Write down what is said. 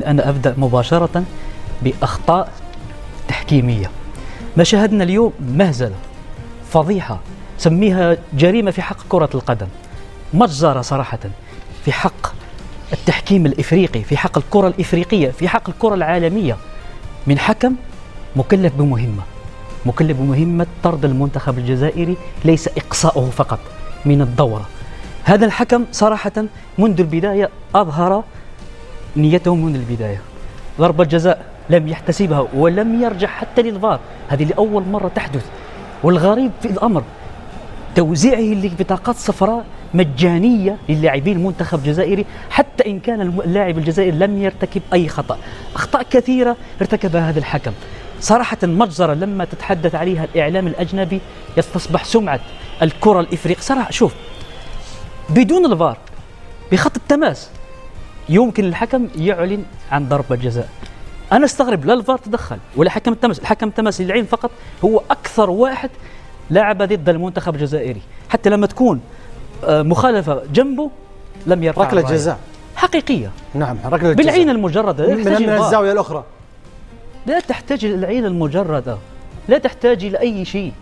أنا أبدأ مباشرة بأخطاء تحكيمية. ما شاهدنا اليوم مهزلة، فضيحة، سميها جريمة في حق كرة القدم، مجزرة صراحة في حق التحكيم الإفريقي، في حق الكرة الإفريقية، في حق الكرة العالمية، من حكم مكلف بمهمة طرد المنتخب الجزائري، ليس إقصاؤه فقط من الدورة. هذا الحكم صراحة منذ البداية أظهر نيته منذ البداية. ضربة جزاء لم يحتسبها ولم يرجع حتى للفار، هذه لأول مرة تحدث. والغريب في الأمر توزيعه لبطاقات صفراء مجانية للاعبين المنتخب الجزائري، حتى إن كان اللاعب الجزائري لم يرتكب أي خطأ. أخطاء كثيرة ارتكبها هذا الحكم، صراحة مجزرة لما تتحدث عليها الإعلام الأجنبي يستصبح سمعة الكرة الإفريقية. صراحة شوف، بدون الفار بخط التماس يمكن الحكم يعلن عن ضربة جزاء. أنا استغرب، لا الفار تدخل ولا حكم التماس. الحكم التماس للعين فقط هو أكثر واحد لعب ضد المنتخب الجزائري، حتى لما تكون مخالفة جنبه لم يرفع ركلة جزاء حقيقية. نعم، ركلة بالعين جزاء المجردة، من الزاوية الأخرى، لا تحتاج إلى العين المجردة، لا تحتاج إلى أي شيء.